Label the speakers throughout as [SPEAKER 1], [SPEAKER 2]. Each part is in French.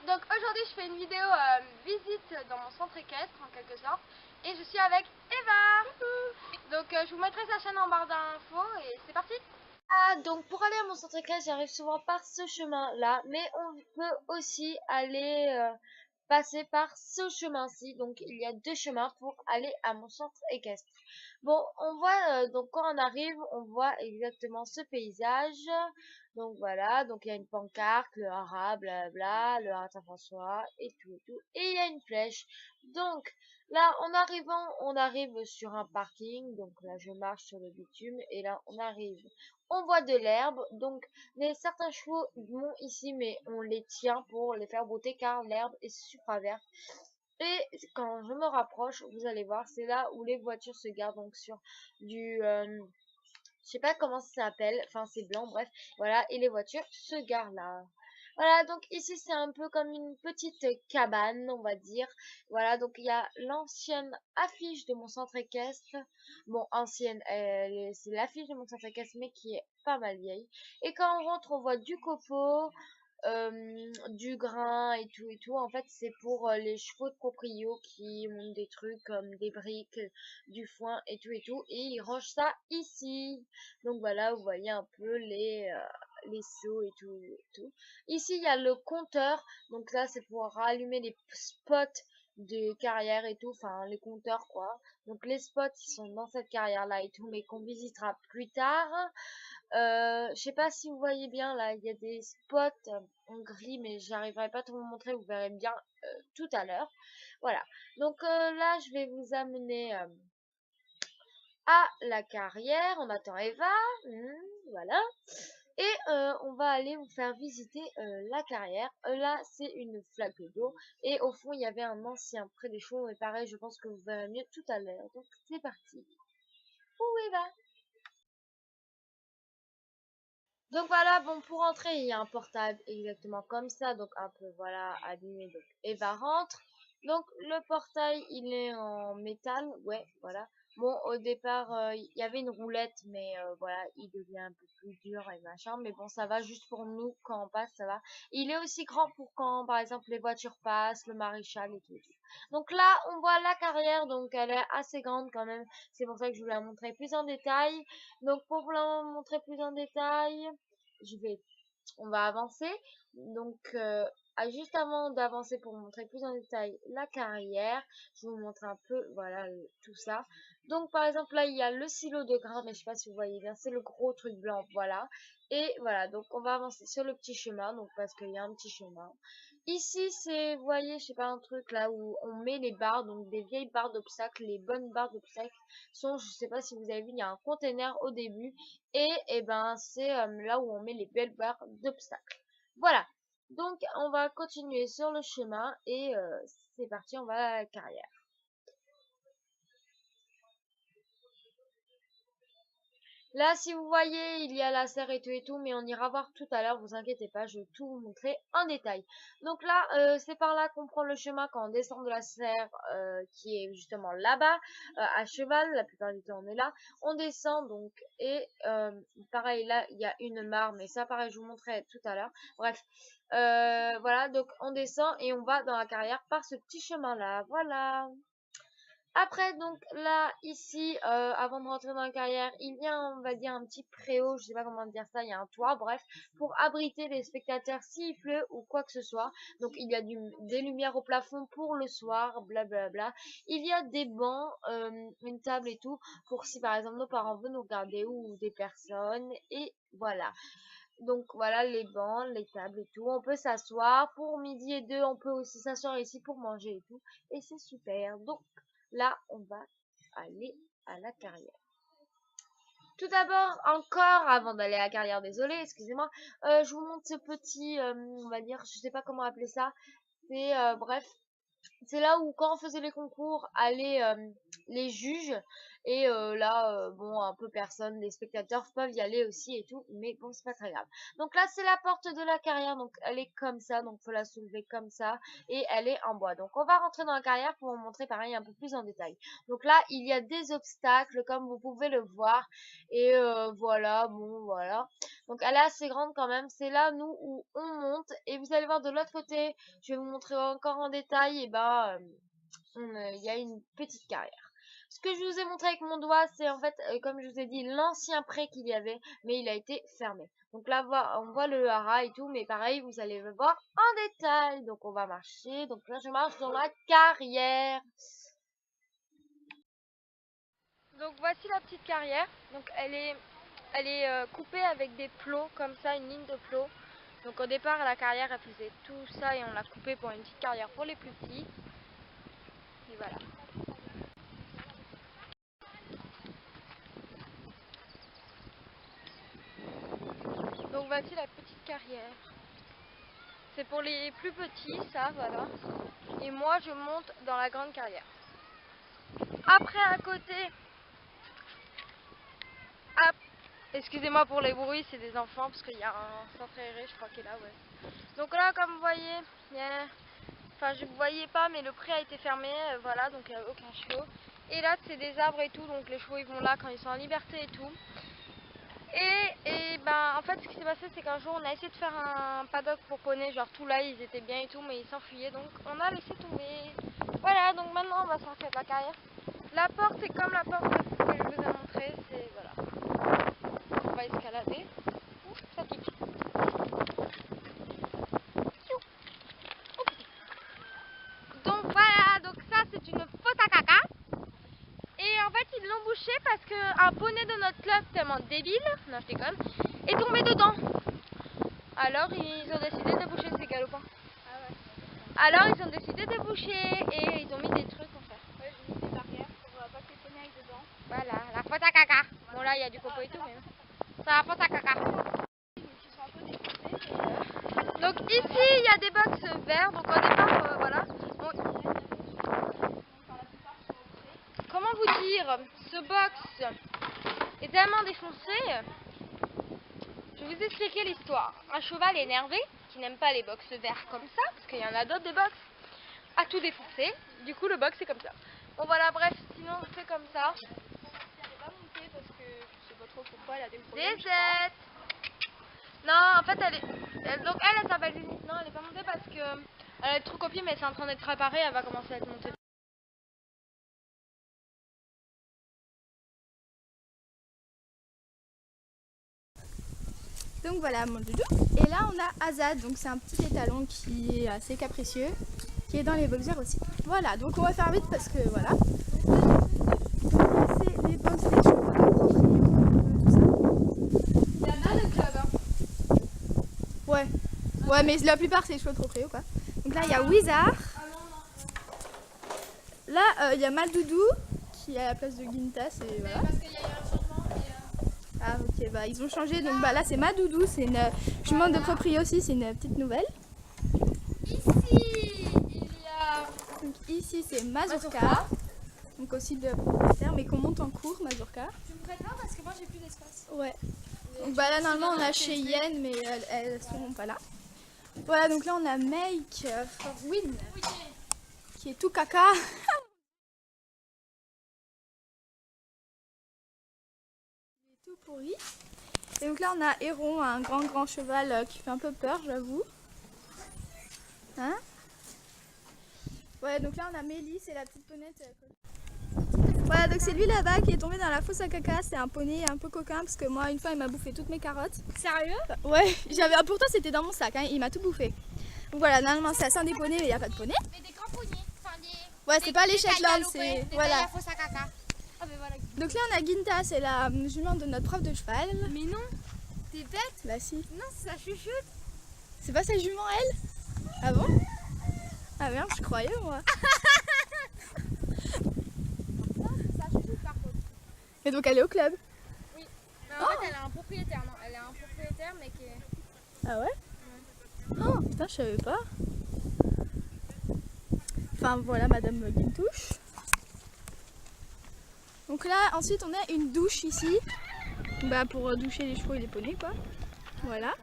[SPEAKER 1] Donc aujourd'hui je fais une vidéo visite dans mon centre équestre en quelque sorte et je suis avec Eva. Donc je vous mettrai sa chaîne en barre d'infos et c'est parti.
[SPEAKER 2] Donc pour aller à mon centre équestre, j'arrive souvent par ce chemin-là, mais on peut aussi aller passer par ce chemin-ci. Donc il y a deux chemins pour aller à mon centre équestre. Bon, on voit donc quand on arrive, on voit exactement ce paysage. Donc voilà, donc il y a une pancarte, le haras, blabla, le haras Saint-François et tout et tout. Et il y a une flèche. Donc là, en arrivant, on arrive sur un parking. Donc là, je marche sur le bitume et là, on arrive. On voit de l'herbe, donc certains chevaux vont ici, mais on les tient pour les faire brouter car l'herbe est super verte. Et quand je me rapproche, vous allez voir, c'est là où les voitures se gardent, donc sur du je sais pas comment ça s'appelle, enfin c'est blanc, bref, voilà, et les voitures se garent là. Voilà, donc ici c'est un peu comme une petite cabane, on va dire. Voilà, donc il y a l'ancienne affiche de mon centre équestre. Bon, ancienne, c'est l'affiche de mon centre équestre, mais qui est pas mal vieille. Et quand on rentre, on voit du copeau, du grain et tout et tout. En fait, c'est pour les chevaux de proprio qui ont des trucs comme des briques, du foin et tout. Et ils rangent ça ici. Donc voilà, vous voyez un peu les seaux et tout, et tout. Ici, il y a le compteur. Donc là, c'est pour rallumer les spots de carrière et tout. Enfin, les compteurs, quoi. Donc les spots, ils sont dans cette carrière-là et tout, mais qu'on visitera plus tard. Je sais pas si vous voyez bien là, il y a des spots en gris, mais j'arriverai pas à tout vous montrer, vous verrez bien tout à l'heure. Voilà. Donc là, je vais vous amener à la carrière. On attend Eva. Voilà. Et on va aller vous faire visiter la carrière. Là, c'est une flaque d'eau. Et au fond, il y avait un ancien près des chevaux. Mais pareil, je pense que vous verrez mieux tout à l'heure. Donc, c'est parti. Où Eva? Donc voilà, bon, pour entrer, il y a un portail exactement comme ça, donc un peu, voilà, abîmé, donc Eva rentre. Donc le portail, il est en métal, ouais, voilà. Bon, au départ, il y avait une roulette, mais voilà, il devient un peu plus dur et machin, mais bon, ça va juste pour nous, quand on passe, ça va. Il est aussi grand pour quand, par exemple, les voitures passent, le maréchal et tout. Donc là, on voit la carrière, donc elle est assez grande quand même, c'est pour ça que je vous la montrer plus en détail. Donc pour vous la montrer plus en détail, on va avancer. Donc, juste avant d'avancer pour vous montrer plus en détail la carrière, je vais vous montrer un peu, voilà, tout ça. Donc, par exemple, là, il y a le silo de grains, mais je sais pas si vous voyez bien, c'est le gros truc blanc, voilà. Et voilà, donc on va avancer sur le petit chemin, donc parce qu'il y a un petit chemin. Ici, c'est, vous voyez, je sais pas, un truc là où on met les barres, donc des vieilles barres d'obstacles, les bonnes barres d'obstacles sont, je sais pas si vous avez vu, il y a un container au début et ben c'est là où on met les belles barres d'obstacles. Voilà. Donc on va continuer sur le chemin et c'est parti, on va à la carrière. Là, si vous voyez, il y a la serre et tout, mais on ira voir tout à l'heure, vous inquiétez pas, je vais tout vous montrer en détail. Donc là, c'est par là qu'on prend le chemin quand on descend de la serre, qui est justement là-bas, à cheval, la plupart du temps on est là. On descend donc, et pareil, là, il y a une mare, mais ça, pareil, je vous montrerai tout à l'heure. Bref, voilà, donc on descend et on va dans la carrière par ce petit chemin-là, voilà. Après, donc là, ici, avant de rentrer dans la carrière, il y a, on va dire, un petit préau, je sais pas comment dire ça, il y a un toit, bref, pour abriter les spectateurs s'il pleut ou quoi que ce soit. Donc il y a des lumières au plafond pour le soir, blablabla. Il y a des bancs, une table et tout, pour si par exemple nos parents veulent nous regarder ou des personnes, et voilà. Donc voilà les bancs, les tables et tout. On peut s'asseoir. Pour midi et deux, on peut aussi s'asseoir ici pour manger et tout. Et c'est super. Donc là, on va aller à la carrière. Tout d'abord, encore avant d'aller à la carrière, désolé, excusez-moi, je vous montre ce petit, on va dire, je sais pas comment appeler ça. C'est bref. c'est là où quand on faisait les concours allaient les juges et là bon un peu personne, les spectateurs peuvent y aller aussi et tout, mais bon c'est pas très grave. Donc là c'est la porte de la carrière, donc elle est comme ça, donc faut la soulever comme ça et elle est en bois. Donc on va rentrer dans la carrière pour vous montrer pareil un peu plus en détail. Donc là il y a des obstacles comme vous pouvez le voir et voilà, bon voilà. Donc elle est assez grande quand même, c'est là nous où on monte et vous allez voir de l'autre côté, je vais vous montrer encore en détail, et il y a une petite carrière. Ce que je vous ai montré avec mon doigt, c'est en fait, comme je vous ai dit, l'ancien pré qu'il y avait, mais il a été fermé. Donc là, on voit le haras et tout, mais pareil, vous allez le voir en détail. Donc on va marcher. Donc là, je marche dans la carrière.
[SPEAKER 1] Donc voici la petite carrière. Donc elle est coupée avec des plots comme ça, une ligne de plots. Donc au départ la carrière elle faisait tout ça et on l'a coupée pour une petite carrière pour les plus petits. Et voilà. Donc voici la petite carrière. C'est pour les plus petits ça, voilà. Et moi je monte dans la grande carrière. Après à côté, excusez-moi pour les bruits, c'est des enfants parce qu'il y a un centre aéré, je crois qu'il est là, ouais. Donc là, comme vous voyez, enfin je ne voyais pas, mais le pré a été fermé, voilà, donc il n'y a aucun chiot. Et là, c'est des arbres et tout, donc les chevaux ils vont là quand ils sont en liberté et tout. Et ben en fait, ce qui s'est passé, c'est qu'un jour, on a essayé de faire un paddock pour poney, genre tout là, ils étaient bien et tout, mais ils s'enfuyaient, donc on a laissé tomber. Voilà, donc maintenant, on va sortir de la carrière. La porte est comme la porte que je vous ai montré, c'est voilà. On va escalader. Ouf, ça pique. Donc voilà, donc ça c'est une fosse à caca. Et en fait ils l'ont bouché parce qu'un poney de notre club tellement débile, non je déconne, est tombé dedans. Alors ils ont décidé de boucher ces galopins. Ah ouais. Alors ils ont décidé de boucher et ils ont mis des trucs en fait. Ouais, j'ai mis des barrières pour pas que les poneys aillent dedans. Voilà, la fosse à caca. Bon là il y a du coco et tout mais c'est la fosse à caca. Donc ici il y a des box verts, donc au départ voilà. Comment vous dire, ce box est tellement défoncé. Je vais vous expliquer l'histoire. Un cheval énervé qui n'aime pas les box verts comme ça, parce qu'il y en a d'autres des box, a tout défoncé. Du coup le box est comme ça. Bon voilà, bref, sinon c'est comme ça. Elle n'est pas montée parce que je sais pas trop pourquoi elle a des problèmes. Non, en fait, donc elle s'appelle Zénith. Non, elle est pas montée parce que elle est trop copiée, mais c'est en train d'être réparée. Elle va commencer à être montée.
[SPEAKER 3] Donc voilà mon doudou. Et là on a Azad, donc c'est un petit étalon qui est assez capricieux, qui est dans les boxers aussi. Voilà, donc on va faire vite parce que voilà. Donc là c'est les box des chevaux, tout ça.
[SPEAKER 1] Il y en a le club, hein.
[SPEAKER 3] Ouais. Ouais, mais la plupart c'est les chevaux trop quoi. Donc là il y a Wizard. Là il y a Maldoudou qui est à la place de Gintas et voilà.
[SPEAKER 1] Parce qu'il y a eu un changement.
[SPEAKER 3] Ah ok, bah ils ont changé, donc bah là c'est Madoudou, c'est une jument de proprio aussi, c'est une petite nouvelle.
[SPEAKER 1] Ici, il y a...
[SPEAKER 3] Donc ici c'est Mazurka, donc aussi de propriétaire, mais qu'on monte en cours, Mazurka.
[SPEAKER 1] Tu me prêteras parce que moi j'ai plus d'espace.
[SPEAKER 3] Ouais. Donc bah là normalement on a Cheyenne, mais elles sont pas là. Voilà, donc là on a Make for Win, qui est tout caca. Il est tout pourri. Et donc là on a Héron, un grand cheval qui fait un peu peur, j'avoue. Hein? Ouais, donc là on a Mélie, c'est la petite ponette. Voilà, donc c'est lui là-bas qui est tombé dans la fosse à caca. C'est un poney un peu coquin parce que moi une fois il m'a bouffé toutes mes carottes.
[SPEAKER 1] Sérieux?
[SPEAKER 3] Ouais, pourtant c'était dans mon sac, hein, il m'a tout bouffé. Donc voilà, normalement c'est à des poneys, mais il n'y a pas de poney.
[SPEAKER 1] Mais des grands poneys. Enfin,
[SPEAKER 3] Ouais, c'est pas les Shetland, c'est... Voilà.
[SPEAKER 1] La fosse à caca. Ah, mais voilà.
[SPEAKER 3] Donc là on a Ginta, c'est la jument de notre prof de cheval.
[SPEAKER 1] Mais non, t'es bête?
[SPEAKER 3] Bah si.
[SPEAKER 1] Non, c'est sa chouchoute.
[SPEAKER 3] C'est pas sa jument elle? Ah bon? Ah merde, je croyais moi.
[SPEAKER 1] Non, c'est sa chouchoute par contre.
[SPEAKER 3] Et donc elle est au club?
[SPEAKER 1] Oui. Mais en fait, elle a un propriétaire, non? Elle a un propriétaire, mais qui est...
[SPEAKER 3] Ah ouais? Oh putain, je savais pas. Enfin Enfin voilà, Madame Guintouche. Donc là, ensuite on a une douche ici, bah, pour doucher les chevaux et les poneys quoi. Voilà.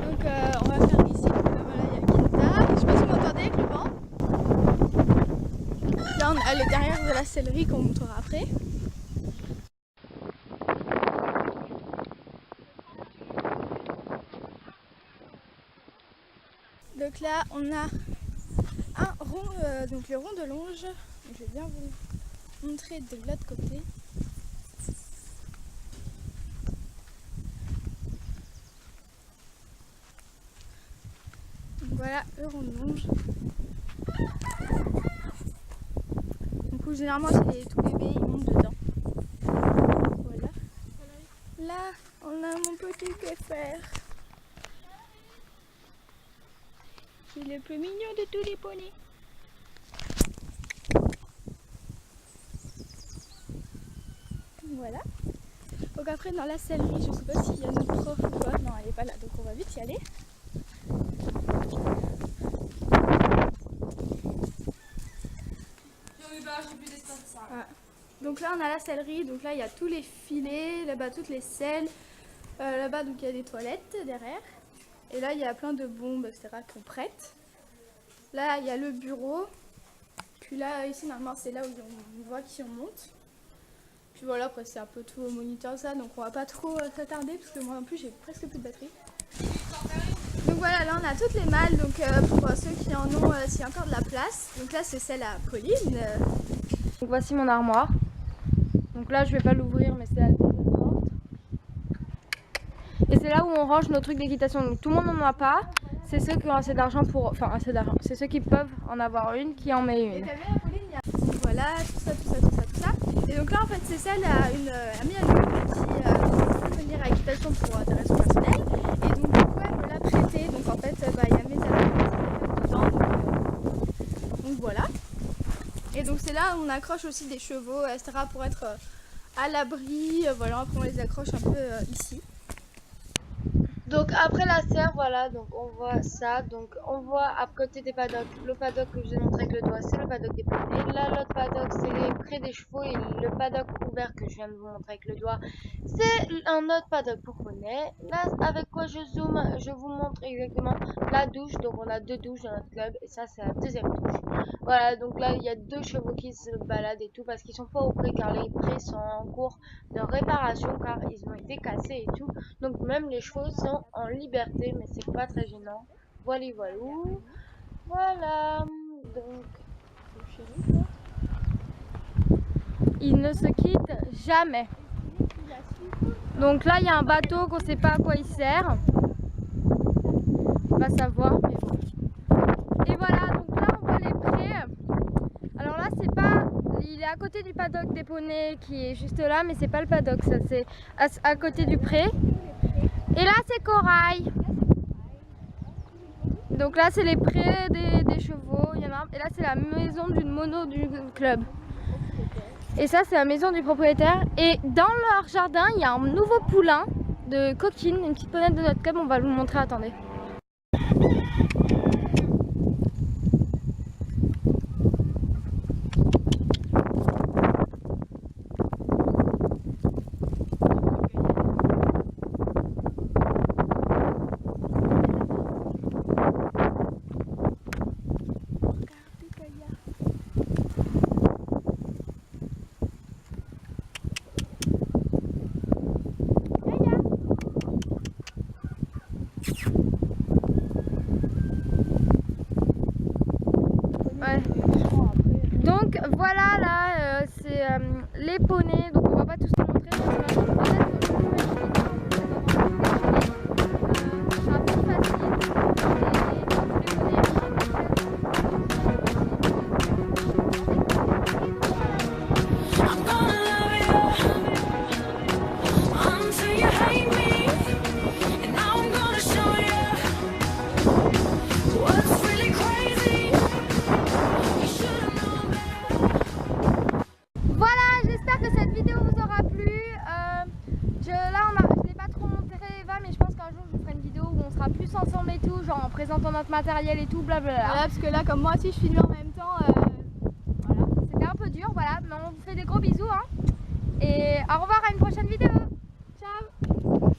[SPEAKER 3] Donc on va faire ici, voilà, il y a Quinta. Je sais pas si vous m'entendez avec le vent. Là on a le derrière de la sellerie qu'on montrera après. Donc là on a un rond, donc le rond de longe. Je vais bien vous montrer de l'autre côté. Donc voilà le rond de longe. Donc où généralement c'est les tout bébés, ils montent dedans. Voilà. Là on a mon petit Kéfer. C'est le plus mignon de tous les poneys. Voilà. Donc après dans la sellerie, je sais pas s'il y a notre prof ou quoi. Non, elle est pas là, donc on va vite y aller. Voilà. Donc là on a la sellerie, donc là il y a tous les filets, là-bas toutes les selles, là-bas donc il y a des toilettes derrière. Et là il y a plein de bombes, etc. qu'on prête. Là il y a le bureau. Puis là ici normalement c'est là où on voit qui on monte. Puis voilà, après c'est un peu tout au moniteur ça, donc on va pas trop s'attarder parce que moi en plus j'ai presque plus de batterie. Donc voilà, là on a toutes les malles, donc pour ceux qui en ont, s'il y a encore de la place. Donc là c'est celle à Pauline.
[SPEAKER 1] Donc voici mon armoire. Donc là je vais pas l'ouvrir mais c'est la deuxième porte. Et c'est là où on range nos trucs d'équitation. Donc tout le monde n'en a pas. C'est ceux qui ont assez d'argent pour... Enfin assez d'argent. C'est ceux qui peuvent en avoir une qui en met une.
[SPEAKER 3] Donc voilà, tout ça. Et donc là en fait c'est celle à une amie à nous qui peut venir à équitation pour des raisons personnelles. Et donc du coup elle me l'a prêté. Donc en fait il y a mes amis dedans. Donc voilà. Et donc c'est là où on accroche aussi des chevaux, etc. pour être à l'abri. Voilà, après on les accroche un peu ici.
[SPEAKER 2] Donc après la serre, voilà, donc on voit ça, donc on voit à côté des paddocks, le paddock que je vous ai montré avec le doigt, c'est le paddock des poneys. Là l'autre paddock c'est près des chevaux et le paddock ouvert que je viens de vous montrer avec le doigt, c'est un autre paddock pour poneys. Là avec quoi je zoome, je vous montre exactement la douche, donc on a deux douches dans notre club et ça c'est la deuxième douche. Voilà, donc là il y a deux chevaux qui se baladent et tout parce qu'ils sont pas au pré car les prés sont en cours de réparation car ils ont été cassés et tout. Donc même les chevaux sont en liberté, mais c'est pas très gênant. Voilà, voilà. Donc,
[SPEAKER 1] Ils ne se quittent jamais. Donc là il y a un bateau qu'on sait pas à quoi il sert. On va savoir. Mais bon. Et voilà, donc là on voit les prés. Alors là c'est pas... Il est à côté du paddock des poneys qui est juste là, mais c'est pas le paddock, ça c'est à côté du pré. Et là c'est Corail. Donc là c'est les prés des chevaux, il y en a un. Et là c'est la maison d'une mono du club. Et ça c'est la maison du propriétaire. Et dans leur jardin il y a un nouveau poulain de coquine, une petite ponette de notre club, on va vous le montrer, attendez. Ouais. Donc voilà, là c'est les poneys, donc on va pas tous les montrer. C'est un peu Voilà, j'espère que cette vidéo sera plus ensemble et tout, genre en présentant notre matériel et tout, blablabla.
[SPEAKER 3] Voilà, parce que là, comme moi aussi, je filme en même temps.
[SPEAKER 1] Voilà, c'était un peu dur, voilà, mais on vous fait des gros bisous, hein. Et au revoir à une prochaine vidéo. Ciao.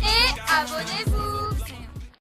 [SPEAKER 1] Et abonnez-vous.